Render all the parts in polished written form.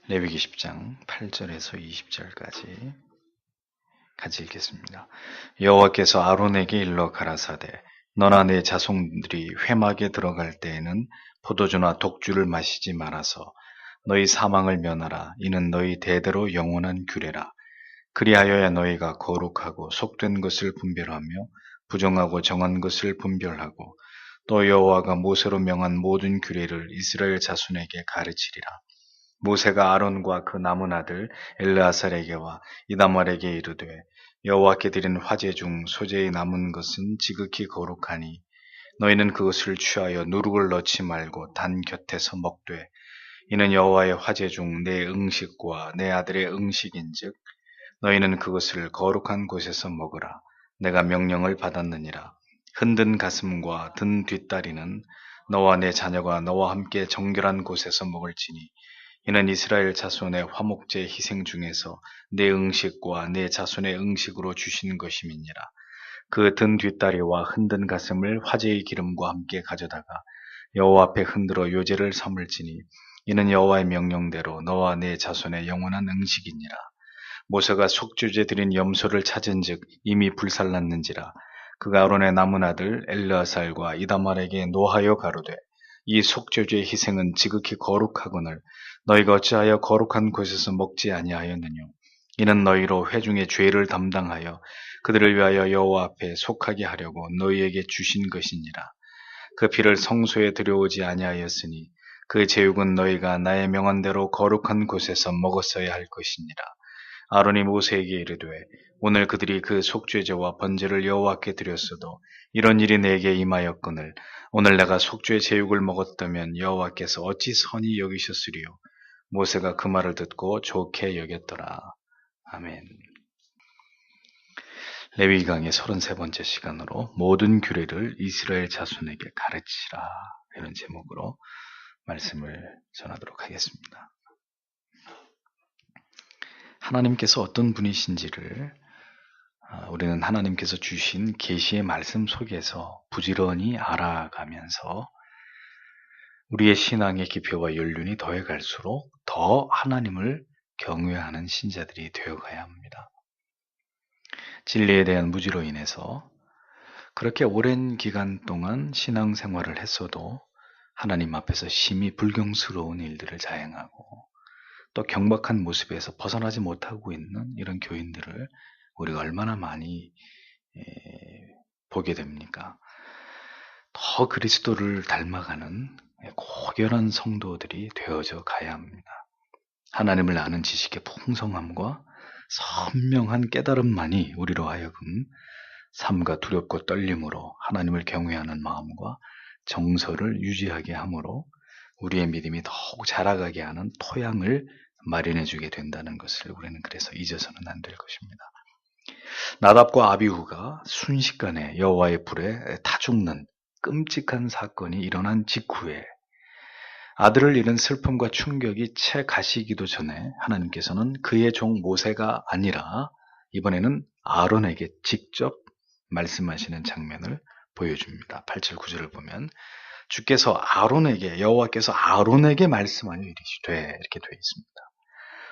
레위기 10장 8절에서 20절까지 같이 읽겠습니다. 여호와께서 아론에게 일러 가라사대 너나 내 자손들이 회막에 들어갈 때에는 포도주나 독주를 마시지 말아서 너희 사망을 면하라. 이는 너희 대대로 영원한 규례라. 그리하여야 너희가 거룩하고 속된 것을 분별하며 부정하고 정한 것을 분별하고 또 여호와가 모세로 명한 모든 규례를 이스라엘 자손에게 가르치리라. 모세가 아론과 그 남은 아들 엘르아살에게와 이다말에게 이르되 여호와께 드린 화제 중 소재의 남은 것은 지극히 거룩하니 너희는 그것을 취하여 누룩을 넣지 말고 단 곁에서 먹되 이는 여호와의 화제 중 내 음식과 내 아들의 음식인즉 너희는 그것을 거룩한 곳에서 먹으라. 내가 명령을 받았느니라. 흔든 가슴과 든 뒷다리는 너와 내 자녀가 너와 함께 정결한 곳에서 먹을지니 이는 이스라엘 자손의 화목제 희생 중에서 내 음식과 내 자손의 음식으로 주신 것임이니라. 그 든 뒷다리와 흔든 가슴을 화제의 기름과 함께 가져다가 여호와 앞에 흔들어 요제를 삼을지니 이는 여호와의 명령대로 너와 내 자손의 영원한 음식이니라. 모세가 속죄제 드린 염소를 찾은즉 이미 불살랐는지라. 그가 아론의 남은 아들 엘르아살과 이다말에게 노하여 가로되 이 속죄제의 희생은 지극히 거룩하거늘 너희가 어찌하여 거룩한 곳에서 먹지 아니하였느냐. 이는 너희로 회중의 죄를 담당하여 그들을 위하여 여호와 앞에 속하게 하려고 너희에게 주신 것이니라. 그 피를 성소에 들여오지 아니하였으니 그 제육은 너희가 나의 명한대로 거룩한 곳에서 먹었어야 할 것이니라. 아론이 모세에게 이르되 오늘 그들이 그 속죄제와 번제를 여호와께 드렸어도 이런 일이 내게 임하였거늘 오늘 내가 속죄 제육을 먹었다면 여호와께서 어찌 선히 여기셨으리요. 모세가 그 말을 듣고 좋게 여겼더라. 아멘. 레위기 강의 33번째 시간으로 모든 규례를 이스라엘 자손에게 가르치라 이런 제목으로 말씀을 전하도록 하겠습니다. 하나님께서 어떤 분이신지를 우리는 하나님께서 주신 계시의 말씀 속에서 부지런히 알아가면서 우리의 신앙의 깊이와 연륜이 더해갈수록 더 하나님을 경외하는 신자들이 되어가야 합니다. 진리에 대한 무지로 인해서 그렇게 오랜 기간 동안 신앙생활을 했어도 하나님 앞에서 심히 불경스러운 일들을 자행하고 또 경박한 모습에서 벗어나지 못하고 있는 이런 교인들을 우리가 얼마나 많이 보게 됩니까? 더 그리스도를 닮아가는 고결한 성도들이 되어져 가야 합니다. 하나님을 아는 지식의 풍성함과 선명한 깨달음만이 우리로 하여금 삶과 두렵고 떨림으로 하나님을 경외하는 마음과 정서를 유지하게 하므로 우리의 믿음이 더욱 자라가게 하는 토양을 마련해 주게 된다는 것을 우리는 그래서 잊어서는 안 될 것입니다. 나답과 아비후가 순식간에 여호와의 불에 타 죽는 끔찍한 사건이 일어난 직후에 아들을 잃은 슬픔과 충격이 채 가시기도 전에 하나님께서는 그의 종 모세가 아니라 이번에는 아론에게 직접 말씀하시는 장면을 보여줍니다. 8절 9절을 보면 주께서 아론에게 여호와께서 아론에게 말씀하여 이르시되 이렇게 되어 있습니다.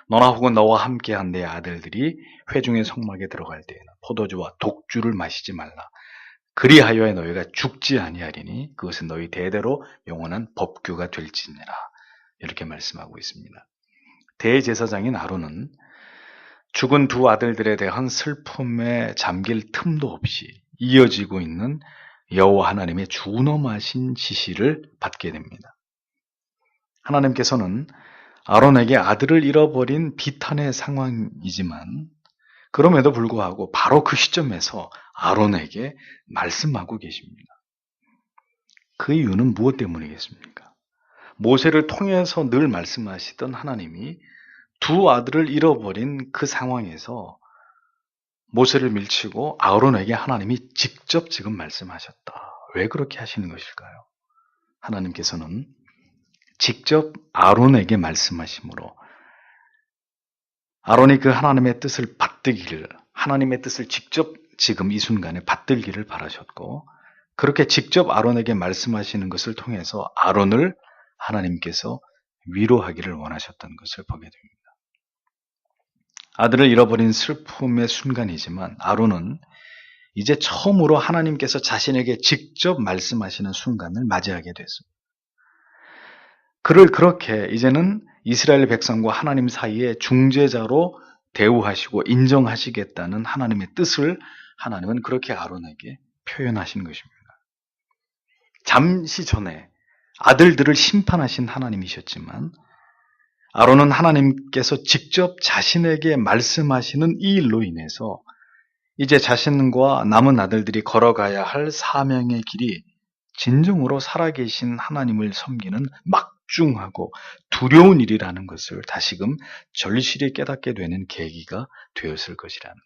너나 혹은 너와 함께한 내 아들들이 회중의 성막에 들어갈 때에는 포도주와 독주를 마시지 말라. 그리하여야 너희가 죽지 아니하리니 그것은 너희 대대로 영원한 법규가 될지니라. 이렇게 말씀하고 있습니다. 대제사장인 아론은 죽은 두 아들들에 대한 슬픔에 잠길 틈도 없이 이어지고 있는 여호와 하나님의 준엄하신 지시를 받게 됩니다. 하나님께서는 아론에게 아들을 잃어버린 비탄의 상황이지만 그럼에도 불구하고 바로 그 시점에서 아론에게 말씀하고 계십니다. 그 이유는 무엇 때문이겠습니까? 모세를 통해서 늘 말씀하시던 하나님이 두 아들을 잃어버린 그 상황에서 모세를 밀치고 아론에게 하나님이 직접 지금 말씀하셨다. 왜 그렇게 하시는 것일까요? 하나님께서는 직접 아론에게 말씀하심으로 아론이 그 하나님의 뜻을 받들기를, 하나님의 뜻을 직접 지금 이 순간에 받들기를 바라셨고 그렇게 직접 아론에게 말씀하시는 것을 통해서 아론을 하나님께서 위로하기를 원하셨던 것을 보게 됩니다. 아들을 잃어버린 슬픔의 순간이지만 아론은 이제 처음으로 하나님께서 자신에게 직접 말씀하시는 순간을 맞이하게 됐습니다. 그를 그렇게 이제는 이스라엘 백성과 하나님 사이에 중재자로 대우하시고 인정하시겠다는 하나님의 뜻을 하나님은 그렇게 아론에게 표현하신 것입니다. 잠시 전에 아들들을 심판하신 하나님이셨지만 아론은 하나님께서 직접 자신에게 말씀하시는 이 일로 인해서 이제 자신과 남은 아들들이 걸어가야 할 사명의 길이 진정으로 살아계신 하나님을 섬기는 막중하고 두려운 일이라는 것을 다시금 절실히 깨닫게 되는 계기가 되었을 것이라는 것.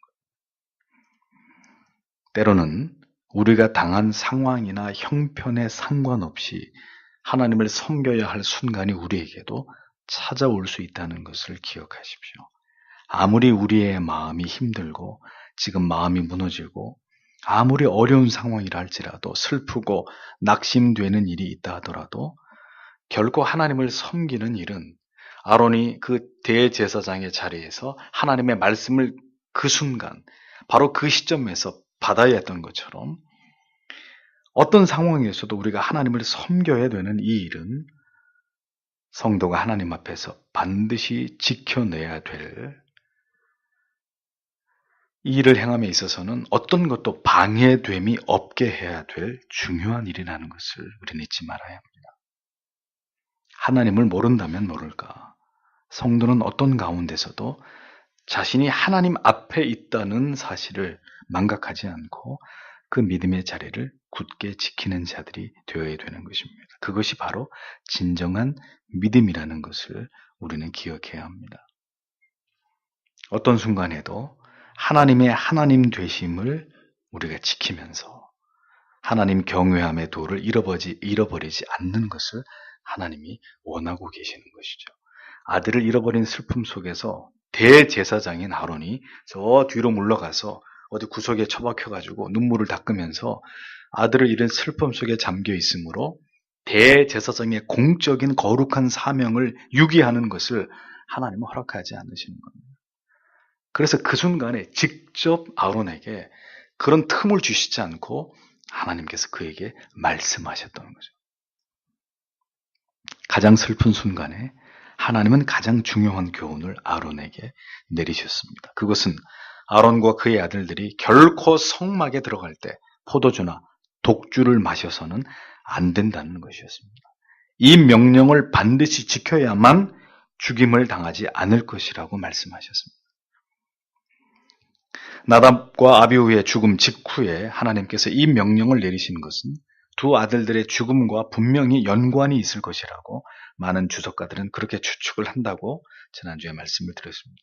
때로는 우리가 당한 상황이나 형편에 상관없이 하나님을 섬겨야 할 순간이 우리에게도 찾아올 수 있다는 것을 기억하십시오. 아무리 우리의 마음이 힘들고 지금 마음이 무너지고 아무리 어려운 상황이라 할지라도 슬프고 낙심되는 일이 있다 하더라도 결코 하나님을 섬기는 일은 아론이 그 대제사장의 자리에서 하나님의 말씀을 그 순간 바로 그 시점에서 받아야 했던 것처럼 어떤 상황에서도 우리가 하나님을 섬겨야 되는 이 일은 성도가 하나님 앞에서 반드시 지켜내야 될 이 일을 행함에 있어서는 어떤 것도 방해됨이 없게 해야 될 중요한 일이라는 것을 우리는 잊지 말아야 합니다. 하나님을 모른다면 모를까. 성도는 어떤 가운데서도 자신이 하나님 앞에 있다는 사실을 망각하지 않고 그 믿음의 자리를 굳게 지키는 자들이 되어야 되는 것입니다. 그것이 바로 진정한 믿음이라는 것을 우리는 기억해야 합니다. 어떤 순간에도 하나님의 하나님 되심을 우리가 지키면서 하나님 경외함의 도를 잃어버리지 않는 것을 하나님이 원하고 계시는 것이죠. 아들을 잃어버린 슬픔 속에서 대제사장인 아론이 저 뒤로 물러가서 어디 구석에 처박혀가지고 눈물을 닦으면서 아들을 잃은 슬픔 속에 잠겨 있으므로 대제사장의 공적인 거룩한 사명을 유기하는 것을 하나님은 허락하지 않으시는 겁니다. 그래서 그 순간에 직접 아론에게 그런 틈을 주시지 않고 하나님께서 그에게 말씀하셨다는 거죠. 가장 슬픈 순간에 하나님은 가장 중요한 교훈을 아론에게 내리셨습니다. 그것은 아론과 그의 아들들이 결코 성막에 들어갈 때 포도주나 독주를 마셔서는 안 된다는 것이었습니다. 이 명령을 반드시 지켜야만 죽임을 당하지 않을 것이라고 말씀하셨습니다. 나답과 아비후의 죽음 직후에 하나님께서 이 명령을 내리신 것은 두 아들들의 죽음과 분명히 연관이 있을 것이라고 많은 주석가들은 그렇게 추측을 한다고 지난주에 말씀을 드렸습니다.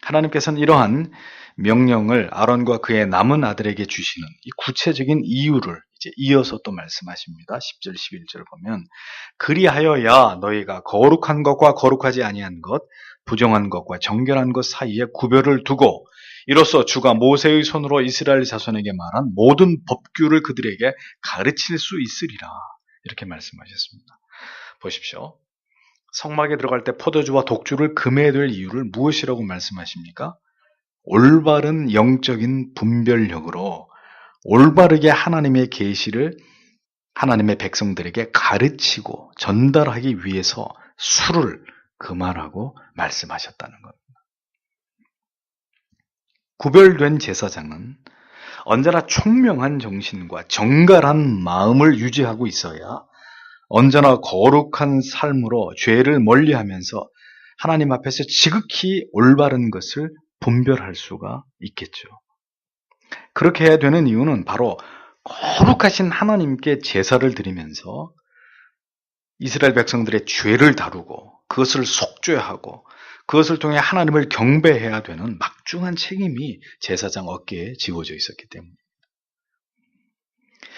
하나님께서는 이러한 명령을 아론과 그의 남은 아들에게 주시는 이 구체적인 이유를 이제 이어서 또 말씀하십니다. 10절, 11절 보면 그리하여야 너희가 거룩한 것과 거룩하지 아니한 것, 부정한 것과 정결한 것 사이에 구별을 두고 이로써 주가 모세의 손으로 이스라엘 자손에게 말한 모든 법규를 그들에게 가르칠 수 있으리라. 이렇게 말씀하셨습니다. 보십시오. 성막에 들어갈 때 포도주와 독주를 금해야 될 이유를 무엇이라고 말씀하십니까? 올바른 영적인 분별력으로 올바르게 하나님의 계시를 하나님의 백성들에게 가르치고 전달하기 위해서 술을 금하라고 말씀하셨다는 겁니다. 구별된 제사장은 언제나 총명한 정신과 정갈한 마음을 유지하고 있어야 언제나 거룩한 삶으로 죄를 멀리하면서 하나님 앞에서 지극히 올바른 것을 분별할 수가 있겠죠. 그렇게 해야 되는 이유는 바로 거룩하신 하나님께 제사를 드리면서 이스라엘 백성들의 죄를 다루고 그것을 속죄하고 그것을 통해 하나님을 경배해야 되는 막중한 책임이 제사장 어깨에 지워져 있었기 때문입니다.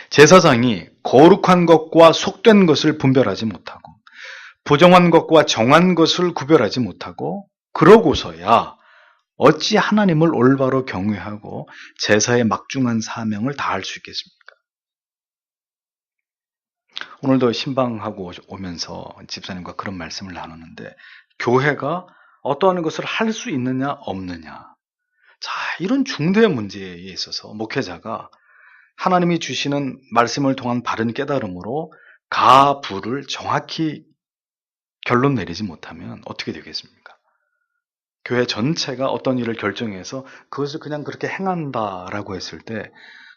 제사장이 거룩한 것과 속된 것을 분별하지 못하고 부정한 것과 정한 것을 구별하지 못하고 그러고서야 어찌 하나님을 올바로 경외하고 제사의 막중한 사명을 다할 수 있겠습니까? 오늘도 신방하고 오면서 집사님과 그런 말씀을 나누는데, 교회가 어떠한 것을 할 수 있느냐 없느냐, 자, 이런 중대 문제에 있어서 목회자가 하나님이 주시는 말씀을 통한 바른 깨달음으로 가, 부를 정확히 결론 내리지 못하면 어떻게 되겠습니까? 교회 전체가 어떤 일을 결정해서 그것을 그냥 그렇게 행한다라고 했을 때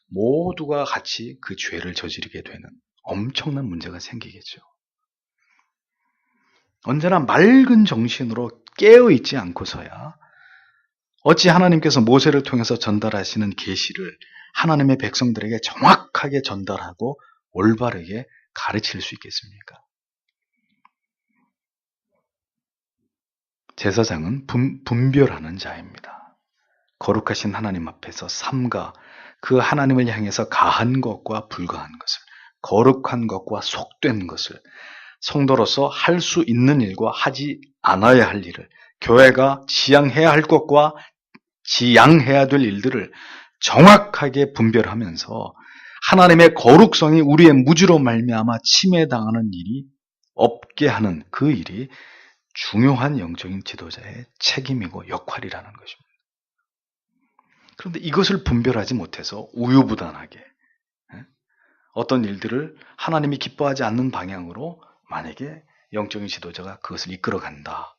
모두가 같이 그 죄를 저지르게 되는 엄청난 문제가 생기겠죠. 언제나 맑은 정신으로 깨어있지 않고서야 어찌 하나님께서 모세를 통해서 전달하시는 계시를 하나님의 백성들에게 정확하게 전달하고 올바르게 가르칠 수 있겠습니까? 제사장은 분별하는 자입니다. 거룩하신 하나님 앞에서 삼가 그 하나님을 향해서 가한 것과 불가한 것을, 거룩한 것과 속된 것을, 성도로서 할 수 있는 일과 하지 않아야 할 일을, 교회가 지향해야 할 것과 지양해야 될 일들을 정확하게 분별하면서 하나님의 거룩성이 우리의 무지로 말미암아 침해당하는 일이 없게 하는 그 일이 중요한 영적인 지도자의 책임이고 역할이라는 것입니다. 그런데 이것을 분별하지 못해서 우유부단하게 어떤 일들을 하나님이 기뻐하지 않는 방향으로 만약에 영적인 지도자가 그것을 이끌어간다.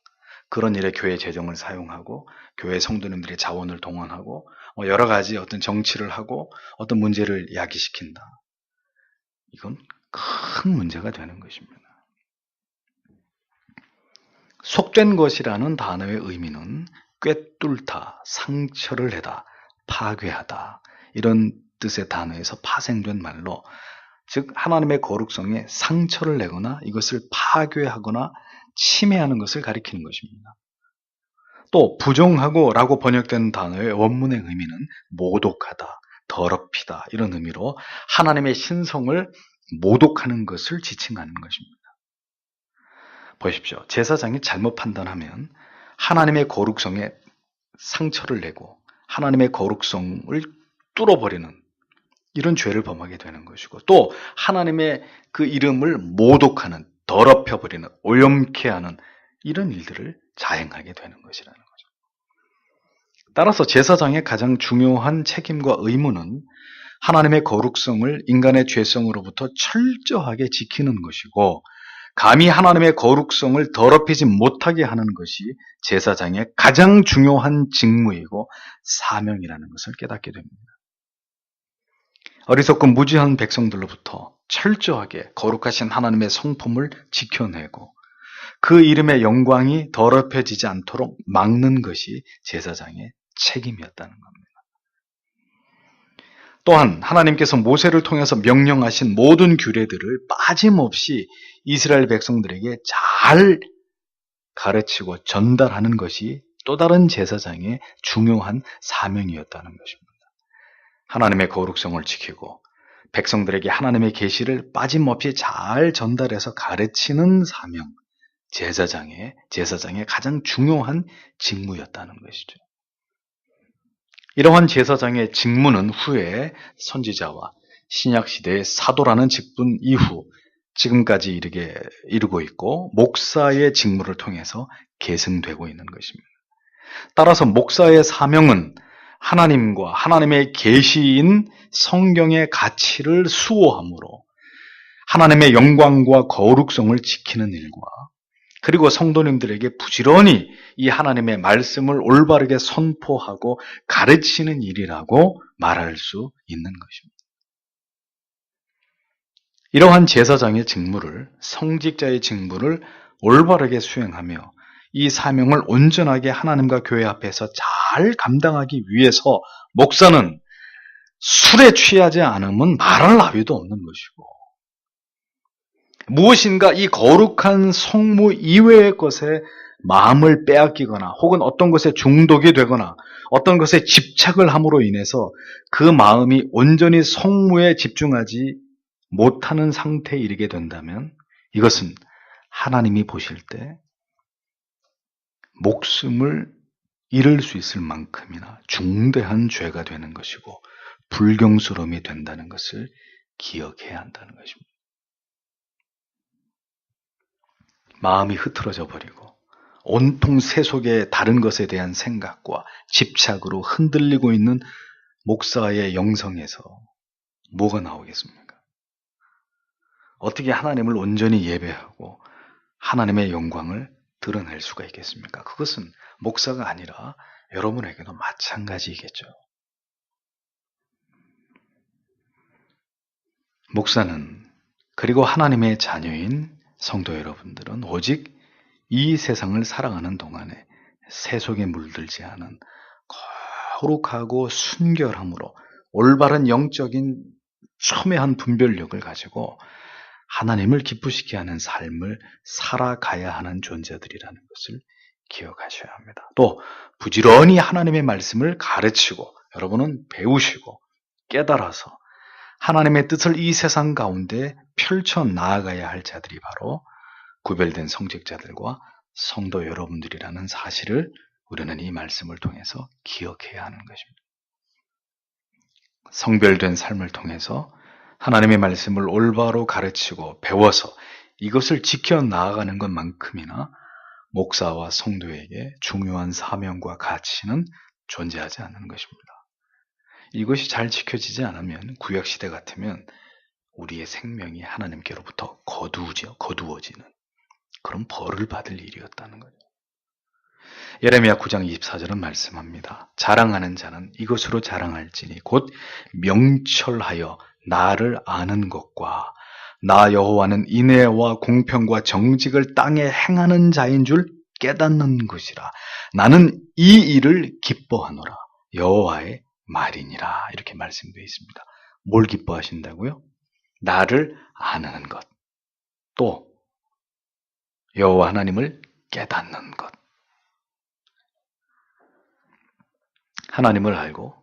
그런 일에 교회 재정을 사용하고 교회 성도님들의 자원을 동원하고 여러 가지 어떤 정치를 하고 어떤 문제를 야기시킨다. 이건 큰 문제가 되는 것입니다. 속된 것이라는 단어의 의미는 꿰뚫다, 상처를 내다, 파괴하다, 이런 뜻의 단어에서 파생된 말로, 즉 하나님의 거룩성에 상처를 내거나 이것을 파괴하거나 침해하는 것을 가리키는 것입니다. 또 부정하고 라고 번역된 단어의 원문의 의미는 모독하다, 더럽히다, 이런 의미로 하나님의 신성을 모독하는 것을 지칭하는 것입니다. 보십시오. 제사장이 잘못 판단하면 하나님의 거룩성에 상처를 내고 하나님의 거룩성을 뚫어버리는 이런 죄를 범하게 되는 것이고, 또 하나님의 그 이름을 모독하는, 더럽혀버리는, 오염케 하는 이런 일들을 자행하게 되는 것이라는 거죠. 따라서 제사장의 가장 중요한 책임과 의무는 하나님의 거룩성을 인간의 죄성으로부터 철저하게 지키는 것이고, 감히 하나님의 거룩성을 더럽히지 못하게 하는 것이 제사장의 가장 중요한 직무이고 사명이라는 것을 깨닫게 됩니다. 어리석고 무지한 백성들로부터 철저하게 거룩하신 하나님의 성품을 지켜내고 그 이름의 영광이 더럽혀지지 않도록 막는 것이 제사장의 책임이었다는 겁니다. 또한 하나님께서 모세를 통해서 명령하신 모든 규례들을 빠짐없이 이스라엘 백성들에게 잘 가르치고 전달하는 것이 또 다른 제사장의 중요한 사명이었다는 것입니다. 하나님의 거룩성을 지키고 백성들에게 하나님의 계시를 빠짐없이 잘 전달해서 가르치는 사명, 제사장의 가장 중요한 직무였다는 것이죠. 이러한 제사장의 직무는 후에 선지자와 신약시대의 사도라는 직분 이후 지금까지 이르고 있고 목사의 직무를 통해서 계승되고 있는 것입니다. 따라서 목사의 사명은 하나님과 하나님의 계시인 성경의 가치를 수호함으로 하나님의 영광과 거룩성을 지키는 일과, 그리고 성도님들에게 부지런히 이 하나님의 말씀을 올바르게 선포하고 가르치는 일이라고 말할 수 있는 것입니다. 이러한 제사장의 직무를, 성직자의 직무를 올바르게 수행하며 이 사명을 온전하게 하나님과 교회 앞에서 잘 감당하기 위해서 목사는 술에 취하지 않으면 말할 나위도 없는 것이고, 무엇인가 이 거룩한 성무 이외의 것에 마음을 빼앗기거나 혹은 어떤 것에 중독이 되거나 어떤 것에 집착을 함으로 인해서 그 마음이 온전히 성무에 집중하지 못하는 상태에 이르게 된다면 이것은 하나님이 보실 때 목숨을 잃을 수 있을 만큼이나 중대한 죄가 되는 것이고 불경스러움이 된다는 것을 기억해야 한다는 것입니다. 마음이 흐트러져 버리고 온통 세속의 다른 것에 대한 생각과 집착으로 흔들리고 있는 목사의 영성에서 뭐가 나오겠습니까? 어떻게 하나님을 온전히 예배하고 하나님의 영광을 드러낼 수가 있겠습니까? 그것은 목사가 아니라 여러분에게도 마찬가지이겠죠. 목사는 그리고 하나님의 자녀인 성도 여러분들은 오직 이 세상을 살아가는 동안에 세속에 물들지 않은 거룩하고 순결함으로 올바른 영적인 첨예한 분별력을 가지고 하나님을 기쁘시게 하는 삶을 살아가야 하는 존재들이라는 것을 기억하셔야 합니다. 또 부지런히 하나님의 말씀을 가르치고 여러분은 배우시고 깨달아서 하나님의 뜻을 이 세상 가운데 펼쳐 나아가야 할 자들이 바로 구별된 성직자들과 성도 여러분들이라는 사실을 우리는 이 말씀을 통해서 기억해야 하는 것입니다. 성별된 삶을 통해서 하나님의 말씀을 올바로 가르치고 배워서 이것을 지켜 나아가는 것만큼이나 목사와 성도에게 중요한 사명과 가치는 존재하지 않는 것입니다. 이것이 잘 지켜지지 않으면 구약시대 같으면 우리의 생명이 하나님께로부터 거두어지는 그런 벌을 받을 일이었다는 거죠. 예레미야 9장 24절은 말씀합니다. 자랑하는 자는 이것으로 자랑할지니 곧 명철하여 나를 아는 것과 나 여호와는 인애와 공평과 정직을 땅에 행하는 자인 줄 깨닫는 것이라. 나는 이 일을 기뻐하노라. 여호와의 말이니라. 이렇게 말씀되어 있습니다. 뭘 기뻐하신다고요? 나를 아는 것. 또 여호와 하나님을 깨닫는 것. 하나님을 알고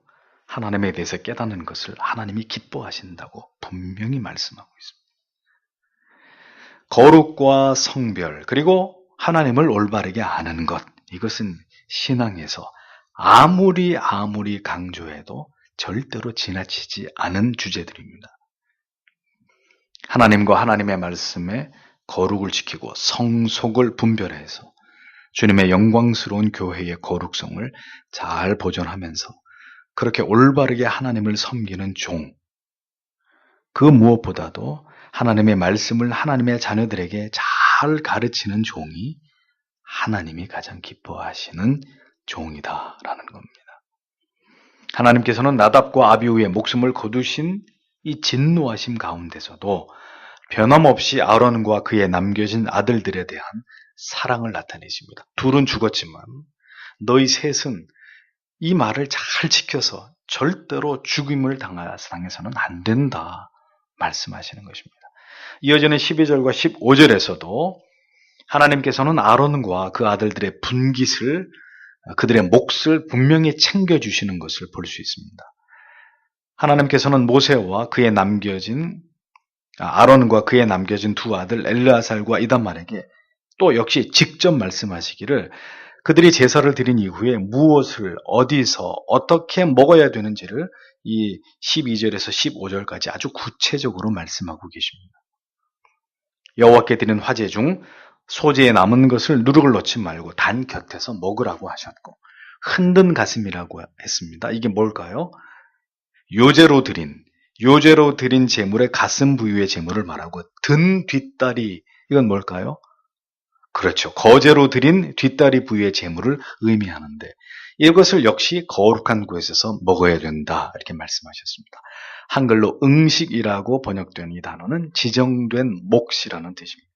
하나님에 대해서 깨닫는 것을 하나님이 기뻐하신다고 분명히 말씀하고 있습니다. 거룩과 성별 그리고 하나님을 올바르게 아는 것, 이것은 신앙에서 아무리 강조해도 절대로 지나치지 않은 주제들입니다. 하나님과 하나님의 말씀에 거룩을 지키고 성속을 분별해서 주님의 영광스러운 교회의 거룩성을 잘 보존하면서 그렇게 올바르게 하나님을 섬기는 종, 그 무엇보다도 하나님의 말씀을 하나님의 자녀들에게 잘 가르치는 종이 하나님이 가장 기뻐하시는 종이다라는 겁니다. 하나님께서는 나답과 아비후의 목숨을 거두신 이 진노하심 가운데서도 변함없이 아론과 그의 남겨진 아들들에 대한 사랑을 나타내십니다. 둘은 죽었지만 너희 셋은 이 말을 잘 지켜서 절대로 죽임을 당해서는 안 된다 말씀하시는 것입니다. 이어지는 12절과 15절에서도 하나님께서는 아론과 그 아들들의 분깃을, 그들의 몫을 분명히 챙겨주시는 것을 볼 수 있습니다. 하나님께서는 모세와 아론과 그의 남겨진 두 아들 엘르아살과 이단말에게 또 역시 직접 말씀하시기를 그들이 제사를 드린 이후에 무엇을 어디서 어떻게 먹어야 되는지를 이 12절에서 15절까지 아주 구체적으로 말씀하고 계십니다. 여호와께 드린 화제 중 소재에 남은 것을 누룩을 넣지 말고 단 곁에서 먹으라고 하셨고 흔든 가슴이라고 했습니다. 이게 뭘까요? 요제로 드린 제물의 가슴 부위의 제물을 말하고 등 뒷다리, 이건 뭘까요? 그렇죠. 거제로 드린 뒷다리 부위의 제물을 의미하는데 이것을 역시 거룩한 곳에서 먹어야 된다 이렇게 말씀하셨습니다. 한글로 응식이라고 번역된 이 단어는 지정된 몫이라는 뜻입니다.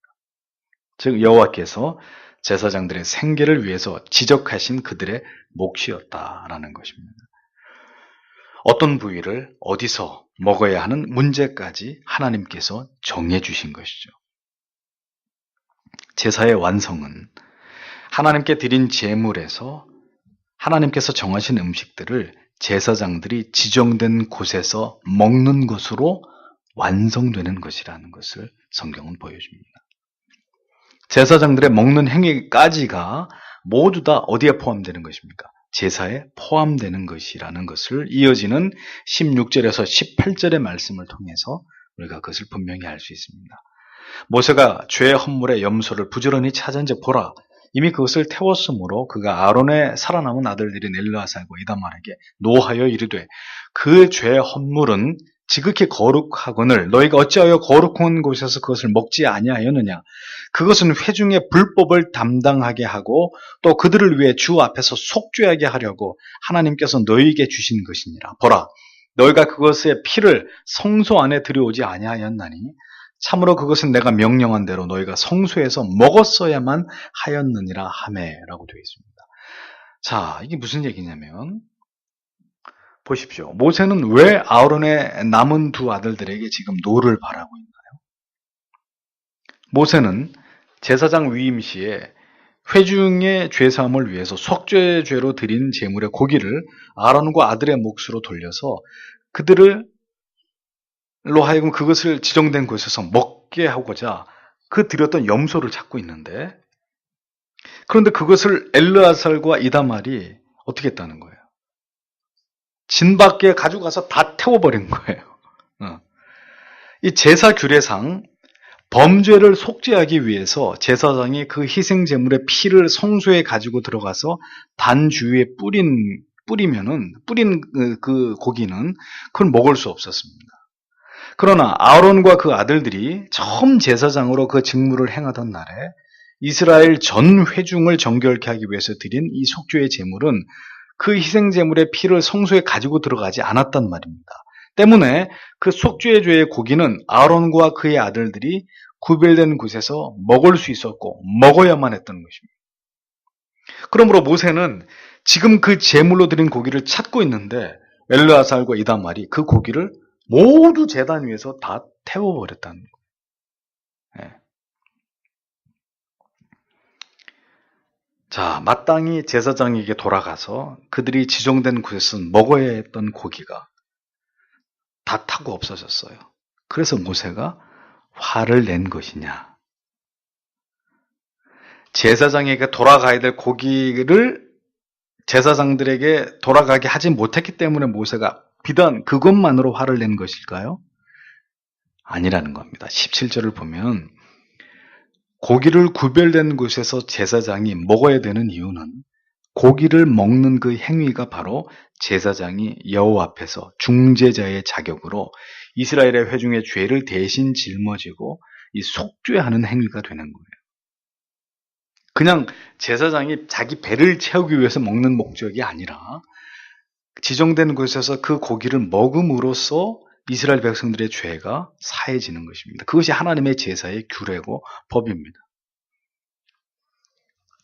즉 여호와께서 제사장들의 생계를 위해서 지적하신 그들의 몫이었다라는 것입니다. 어떤 부위를 어디서 먹어야 하는 문제까지 하나님께서 정해주신 것이죠. 제사의 완성은 하나님께 드린 제물에서 하나님께서 정하신 음식들을 제사장들이 지정된 곳에서 먹는 것으로 완성되는 것이라는 것을 성경은 보여줍니다. 제사장들의 먹는 행위까지가 모두 다 어디에 포함되는 것입니까? 제사에 포함되는 것이라는 것을 이어지는 16절에서 18절의 말씀을 통해서 우리가 그것을 분명히 알 수 있습니다. 모세가 죄의 헌물의 염소를 부지런히 찾은즉 보라, 이미 그것을 태웠으므로 그가 아론의 살아남은 아들들인 엘르아살과 이다말에게 노하여 이르되 그 죄의 헌물은 지극히 거룩하거늘 너희가 어찌하여 거룩한 곳에서 그것을 먹지 아니하였느냐. 그것은 회중의 불법을 담당하게 하고 또 그들을 위해 주 앞에서 속죄하게 하려고 하나님께서 너희에게 주신 것이니라. 보라, 너희가 그것의 피를 성소 안에 들여오지 아니하였나니 참으로 그것은 내가 명령한 대로 너희가 성소에서 먹었어야만 하였느니라 하매라고 되어 있습니다. 자, 이게 무슨 얘기냐면 보십시오. 모세는 왜 아론의 남은 두 아들들에게 지금 노를 바라고 있나요? 모세는 제사장 위임 시에 회중의 죄사함을 위해서 속죄죄로 드린 제물의 고기를 아론과 아들의 몫으로 돌려서 그들로 하여금 그것을 지정된 곳에서 먹게 하고자 그 드렸던 염소를 찾고 있는데, 그런데 그것을 엘르아살과 이다말이 어떻게 했다는 거예요? 진 밖에 가져가서 다 태워버린 거예요. 이 제사 규례상 범죄를 속죄하기 위해서 제사장이 그 희생 제물의 피를 성소에 가지고 들어가서 단 주위에 뿌린 그 고기는 그걸 먹을 수 없었습니다. 그러나 아론과 그 아들들이 처음 제사장으로 그 직무를 행하던 날에 이스라엘 전 회중을 정결케 하기 위해서 드린 이 속죄의 제물은 그 희생 제물의 피를 성소에 가지고 들어가지 않았단 말입니다. 때문에 그 속죄의 죄의 고기는 아론과 그의 아들들이 구별된 곳에서 먹을 수 있었고 먹어야만 했던 것입니다. 그러므로 모세는 지금 그 제물로 드린 고기를 찾고 있는데 엘르아살과 이다말이 그 고기를 모두 제단 위에서 다 태워버렸다는 거예요. 네. 자, 마땅히 제사장에게 돌아가서 그들이 지정된 곳에서 먹어야 했던 고기가 다 타고 없어졌어요. 그래서 모세가 화를 낸 것이냐. 제사장에게 돌아가야 될 고기를 제사장들에게 돌아가게 하지 못했기 때문에 모세가 비단 그것만으로 화를 낸 것일까요? 아니라는 겁니다. 17절을 보면 고기를 구별된 곳에서 제사장이 먹어야 되는 이유는 고기를 먹는 그 행위가 바로 제사장이 여호와 앞에서 중재자의 자격으로 이스라엘의 회중의 죄를 대신 짊어지고 이 속죄하는 행위가 되는 거예요. 그냥 제사장이 자기 배를 채우기 위해서 먹는 목적이 아니라 지정된 곳에서 그 고기를 먹음으로써 이스라엘 백성들의 죄가 사해지는 것입니다. 그것이 하나님의 제사의 규례고 법입니다.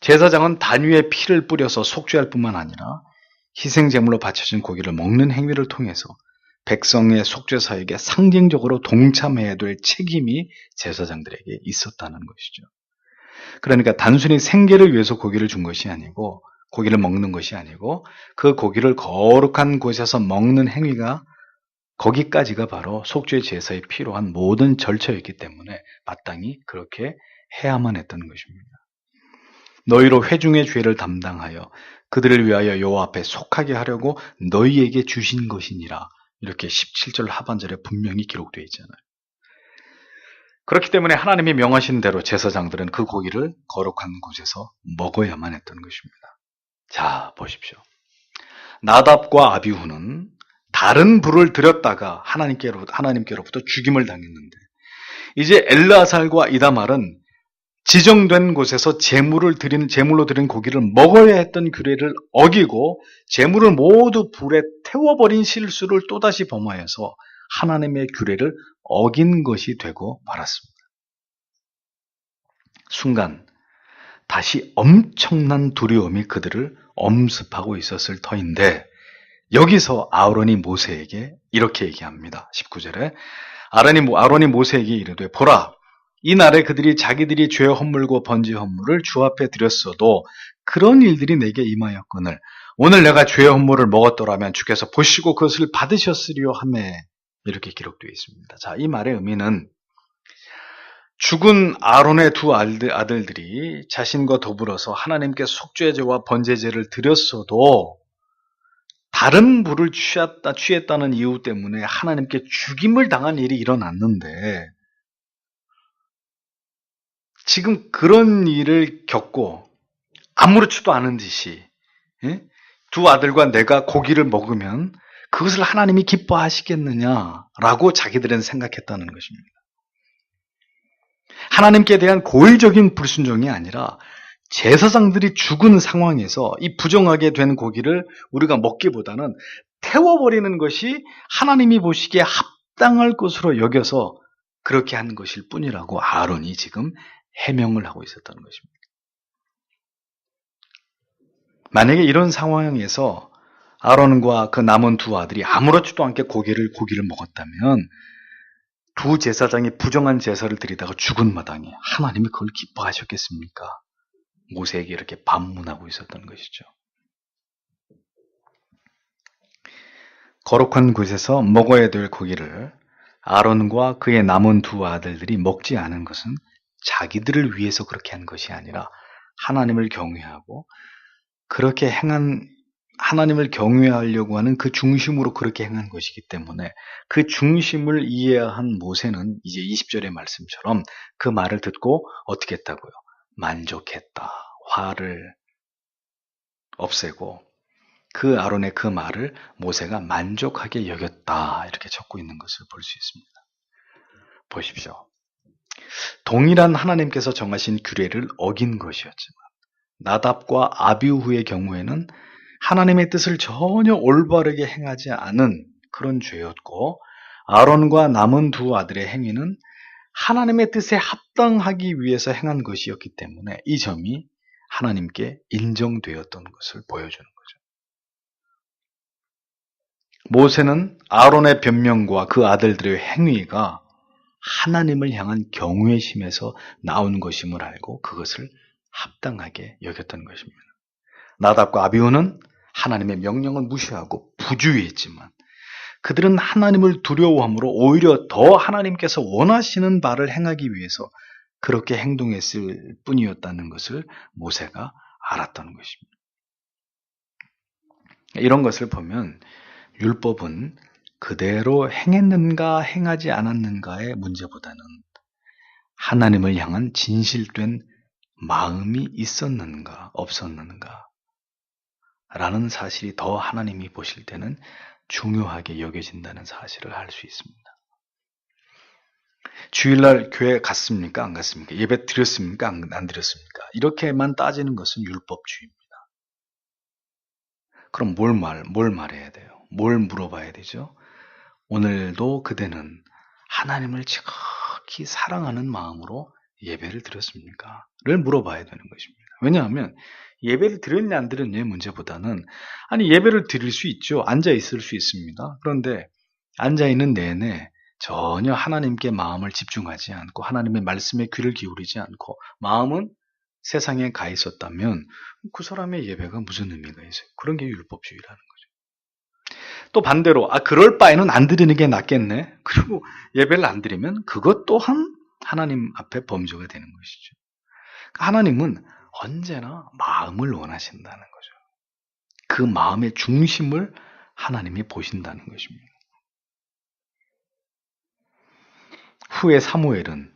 제사장은 단위의 피를 뿌려서 속죄할 뿐만 아니라 희생제물로 바쳐진 고기를 먹는 행위를 통해서 백성의 속죄 사역에 상징적으로 동참해야 될 책임이 제사장들에게 있었다는 것이죠. 그러니까 단순히 생계를 위해서 고기를 준 것이 아니고, 고기를 먹는 것이 아니고, 그 고기를 거룩한 곳에서 먹는 행위가 거기까지가 바로 속죄 제사에 필요한 모든 절차였기 때문에 마땅히 그렇게 해야만 했던 것입니다. 너희로 회중의 죄를 담당하여 그들을 위하여 여호와 앞에 속하게 하려고 너희에게 주신 것이니라. 이렇게 17절 하반절에 분명히 기록되어 있잖아요. 그렇기 때문에 하나님이 명하신 대로 제사장들은 그 고기를 거룩한 곳에서 먹어야만 했던 것입니다. 자, 보십시오. 나답과 아비후는 다른 불을 들였다가 하나님께로부터 죽임을 당했는데, 이제 엘르아살과 이다말은 지정된 곳에서 제물로 드린 고기를 먹어야 했던 규례를 어기고 제물을 모두 불에 태워버린 실수를 또다시 범하여서 하나님의 규례를 어긴 것이 되고 말았습니다. 순간 다시 엄청난 두려움이 그들을 엄습하고 있었을 터인데, 여기서 아론이 모세에게 이렇게 얘기합니다. 19절에 아론이 모세에게 이르되 보라, 이 날에 그들이 자기들이 죄 헌물고 번제 헌물을 주 앞에 드렸어도 그런 일들이 내게 임하였거늘 오늘 내가 죄 헌물을 먹었더라면 주께서 보시고 그것을 받으셨으리요 하매, 이렇게 기록되어 있습니다. 자, 이 말의 의미는 죽은 아론의 두 아들들이 자신과 더불어서 하나님께 속죄제와 번제제를 드렸어도 다른 불을 취했다는 이유 때문에 하나님께 죽임을 당한 일이 일어났는데, 지금 그런 일을 겪고 아무렇지도 않은 듯이 두 아들과 내가 고기를 먹으면 그것을 하나님이 기뻐하시겠느냐라고 자기들은 생각했다는 것입니다. 하나님께 대한 고의적인 불순종이 아니라 제사장들이 죽은 상황에서 이 부정하게 된 고기를 우리가 먹기보다는 태워버리는 것이 하나님이 보시기에 합당할 것으로 여겨서 그렇게 한 것일 뿐이라고 아론이 지금 해명을 하고 있었다는 것입니다. 만약에 이런 상황에서 아론과 그 남은 두 아들이 아무렇지도 않게 고기를 먹었다면 두 제사장이 부정한 제사를 드리다가 죽은 마당에 하나님이 그걸 기뻐하셨겠습니까? 모세에게 이렇게 반문하고 있었던 것이죠. 거룩한 곳에서 먹어야 될 고기를 아론과 그의 남은 두 아들들이 먹지 않은 것은 자기들을 위해서 그렇게 한 것이 아니라 하나님을 경외하고 그렇게 행한 하나님을 경외하려고 하는 그 중심으로 그렇게 행한 것이기 때문에 그 중심을 이해한 모세는 이제 20절의 말씀처럼 그 말을 듣고 어떻게 했다고요? 만족했다. 화를 없애고 그 아론의 그 말을 모세가 만족하게 여겼다. 이렇게 적고 있는 것을 볼 수 있습니다. 보십시오. 동일한 하나님께서 정하신 규례를 어긴 것이었지만 나답과 아비후의 경우에는 하나님의 뜻을 전혀 올바르게 행하지 않은 그런 죄였고 아론과 남은 두 아들의 행위는 하나님의 뜻에 합당하기 위해서 행한 것이었기 때문에 이 점이 하나님께 인정되었던 것을 보여주는 거죠. 모세는 아론의 변명과 그 아들들의 행위가 하나님을 향한 경외심에서 나온 것임을 알고 그것을 합당하게 여겼던 것입니다. 나답과 아비후는 하나님의 명령을 무시하고 부주의했지만 그들은 하나님을 두려워함으로 오히려 더 하나님께서 원하시는 바를 행하기 위해서 그렇게 행동했을 뿐이었다는 것을 모세가 알았던 것입니다. 이런 것을 보면 율법은 그대로 행했는가 행하지 않았는가의 문제보다는 하나님을 향한 진실된 마음이 있었는가 없었는가 라는 사실이 더 하나님이 보실 때는 중요하게 여겨진다는 사실을 알 수 있습니다. 주일날 교회 갔습니까? 안 갔습니까? 예배 드렸습니까? 안 드렸습니까? 이렇게만 따지는 것은 율법주의입니다. 그럼 뭘 말해야 돼요? 뭘 물어봐야 되죠? 오늘도 그대는 하나님을 지극히 사랑하는 마음으로 예배를 드렸습니까? 를 물어봐야 되는 것입니다. 왜냐하면 예배를 드렸냐 안 드렸냐의 문제보다는 아니 예배를 드릴 수 있죠. 앉아 있을 수 있습니다. 그런데 앉아 있는 내내 전혀 하나님께 마음을 집중하지 않고 하나님의 말씀에 귀를 기울이지 않고 마음은 세상에 가 있었다면 그 사람의 예배가 무슨 의미가 있어요? 그런 게 율법주의라는 거죠. 또 반대로 그럴 바에는 안 드리는 게 낫겠네. 그리고 예배를 안 드리면 그것 또한 하나님 앞에 범죄가 되는 것이죠. 하나님은 언제나 마음을 원하신다는 거죠. 그 마음의 중심을 하나님이 보신다는 것입니다. 후에 사무엘은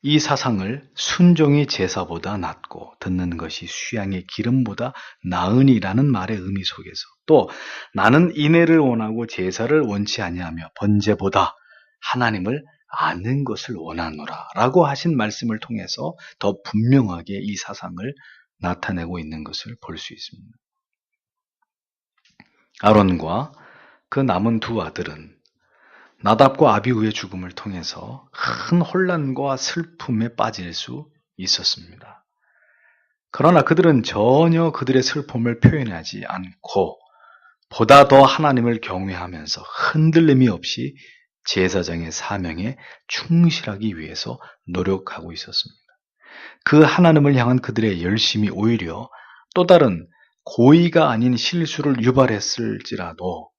이 사상을 순종이 제사보다 낫고 듣는 것이 수양의 기름보다 나으니라는 말의 의미 속에서 또 나는 인애를 원하고 제사를 원치 아니하며 번제보다 하나님을 아는 것을 원하노라 라고 하신 말씀을 통해서 더 분명하게 이 사상을 나타내고 있는 것을 볼 수 있습니다. 아론과 그 남은 두 아들은 나답과 아비후의 죽음을 통해서 큰 혼란과 슬픔에 빠질 수 있었습니다. 그러나 그들은 전혀 그들의 슬픔을 표현하지 않고 보다 더 하나님을 경외하면서 흔들림이 없이 제사장의 사명에 충실하기 위해서 노력하고 있었습니다. 그 하나님을 향한 그들의 열심이 오히려 또 다른 고의가 아닌 실수를 유발했을지라도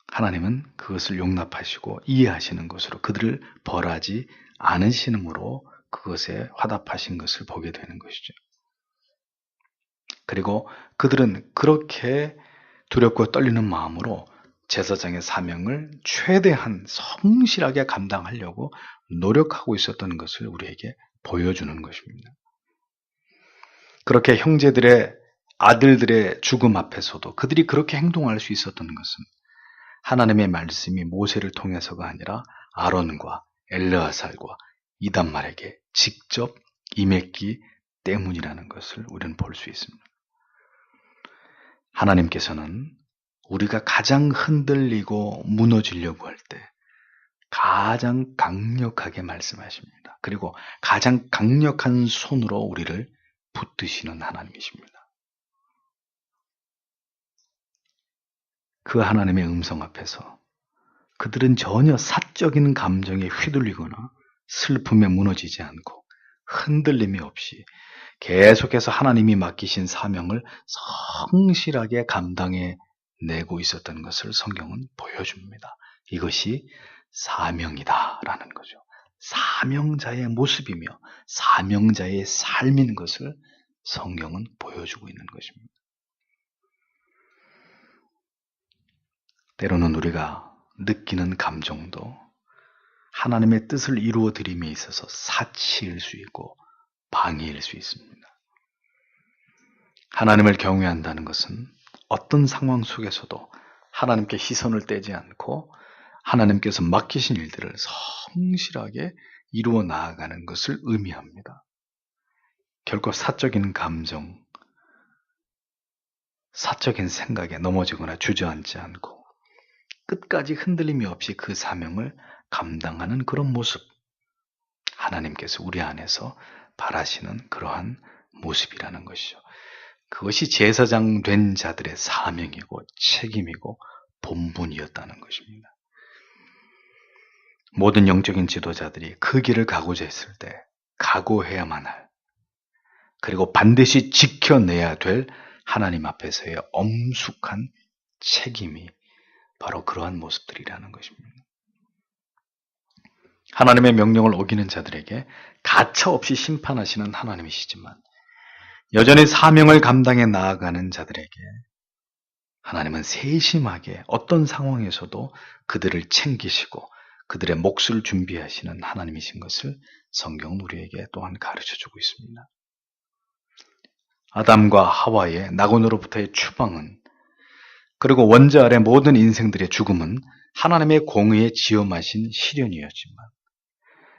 하나님은 그것을 용납하시고 이해하시는 것으로 그들을 벌하지 않으시므로 그것에 화답하신 것을 보게 되는 것이죠. 그리고 그들은 그렇게 두렵고 떨리는 마음으로 제사장의 사명을 최대한 성실하게 감당하려고 노력하고 있었던 것을 우리에게 보여주는 것입니다. 그렇게 형제들의 아들들의 죽음 앞에서도 그들이 그렇게 행동할 수 있었던 것은 하나님의 말씀이 모세를 통해서가 아니라 아론과 엘르아살과 이단말에게 직접 임했기 때문이라는 것을 우리는 볼 수 있습니다. 하나님께서는 우리가 가장 흔들리고 무너지려고 할 때 가장 강력하게 말씀하십니다. 그리고 가장 강력한 손으로 우리를 붙드시는 하나님이십니다. 그 하나님의 음성 앞에서 그들은 전혀 사적인 감정에 휘둘리거나 슬픔에 무너지지 않고 흔들림이 없이 계속해서 하나님이 맡기신 사명을 성실하게 감당해 내고 있었던 것을 성경은 보여줍니다. 이것이 사명이다라는 거죠. 사명자의 모습이며 사명자의 삶인 것을 성경은 보여주고 있는 것입니다. 때로는 우리가 느끼는 감정도 하나님의 뜻을 이루어 드림에 있어서 사치일 수 있고 방해일 수 있습니다. 하나님을 경외한다는 것은 어떤 상황 속에서도 하나님께 시선을 떼지 않고 하나님께서 맡기신 일들을 성실하게 이루어 나아가는 것을 의미합니다. 결코 사적인 감정, 사적인 생각에 넘어지거나 주저앉지 않고 끝까지 흔들림이 없이 그 사명을 감당하는 그런 모습, 하나님께서 우리 안에서 바라시는 그러한 모습이라는 것이죠. 그것이 제사장 된 자들의 사명이고 책임이고 본분이었다는 것입니다. 모든 영적인 지도자들이 그 길을 가고자 했을 때 각오해야만 할, 그리고 반드시 지켜내야 될 하나님 앞에서의 엄숙한 책임이 바로 그러한 모습들이라는 것입니다. 하나님의 명령을 어기는 자들에게 가차없이 심판하시는 하나님이시지만 여전히 사명을 감당해 나아가는 자들에게 하나님은 세심하게 어떤 상황에서도 그들을 챙기시고 그들의 몫을 준비하시는 하나님이신 것을 성경은 우리에게 또한 가르쳐주고 있습니다. 아담과 하와의 낙원으로부터의 추방은, 그리고 원자 아래 모든 인생들의 죽음은 하나님의 공의에 지엄하신 시련이었지만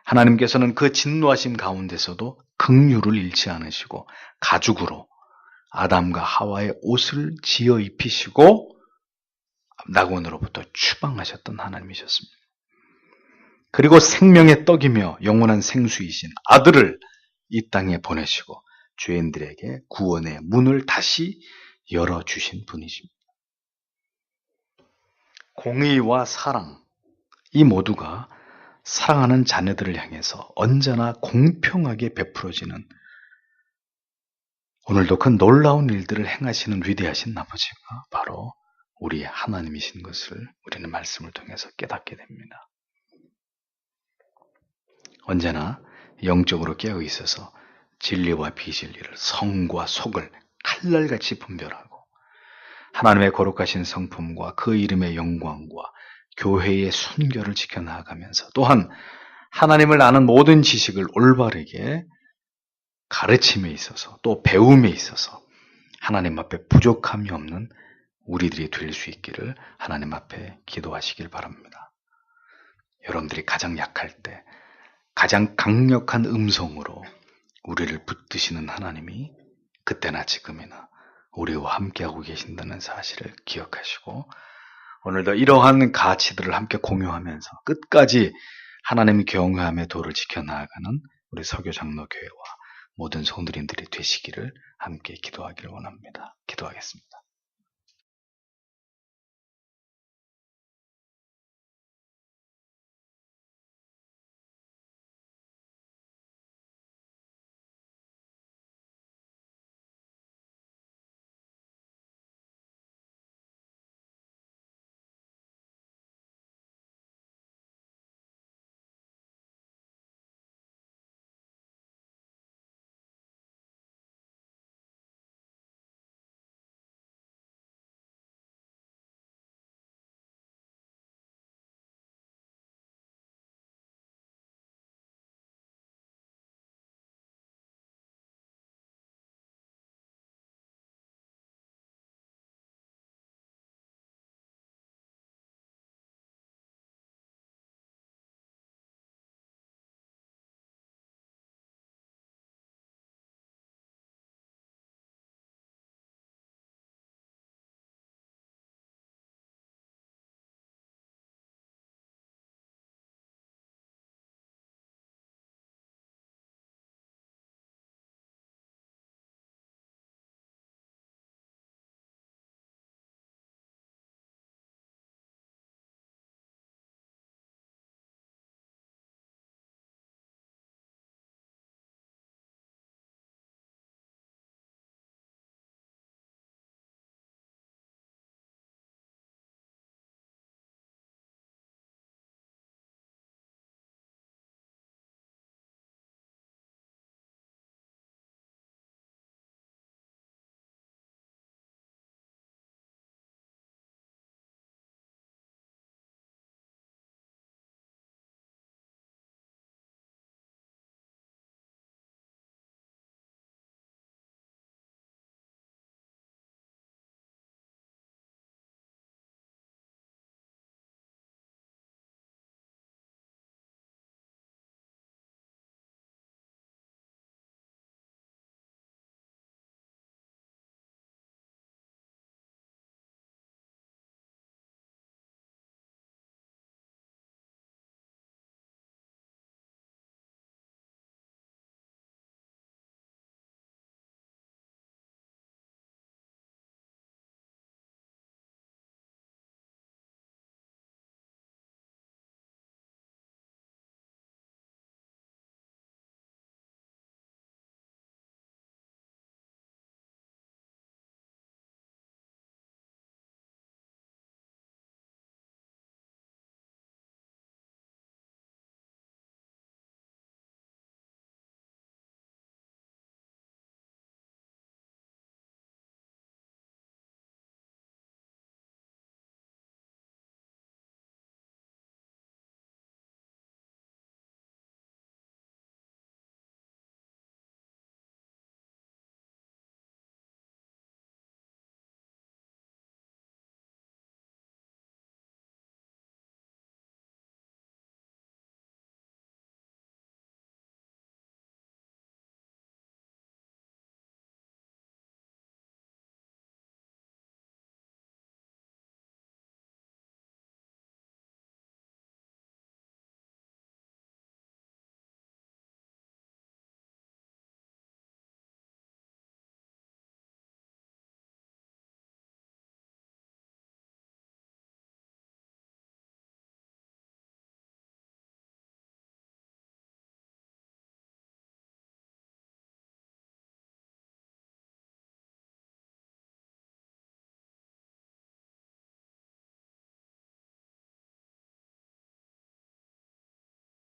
하나님께서는 그 진노하심 가운데서도 긍휼을 잃지 않으시고 가죽으로 아담과 하와의 옷을 지어 입히시고 낙원으로부터 추방하셨던 하나님이셨습니다. 그리고 생명의 떡이며 영원한 생수이신 아들을 이 땅에 보내시고 죄인들에게 구원의 문을 다시 열어주신 분이십니다. 공의와 사랑, 이 모두가 사랑하는 자녀들을 향해서 언제나 공평하게 베풀어지는, 오늘도 그 놀라운 일들을 행하시는 위대하신 아버지가 바로 우리 하나님이신 것을 우리는 말씀을 통해서 깨닫게 됩니다. 언제나 영적으로 깨어 있어서 진리와 비진리를, 성과 속을 칼날같이 분별하고 하나님의 거룩하신 성품과 그 이름의 영광과 교회의 순결을 지켜나가면서 또한 하나님을 아는 모든 지식을 올바르게 가르침에 있어서 또 배움에 있어서 하나님 앞에 부족함이 없는 우리들이 될 수 있기를 하나님 앞에 기도하시길 바랍니다. 여러분들이 가장 약할 때 가장 강력한 음성으로 우리를 붙드시는 하나님이 그때나 지금이나 우리와 함께하고 계신다는 사실을 기억하시고 오늘도 이러한 가치들을 함께 공유하면서 끝까지 하나님의 경외함의 도를 지켜나가는 우리 서교장로교회와 모든 성도님들이 되시기를 함께 기도하기를 원합니다. 기도하겠습니다.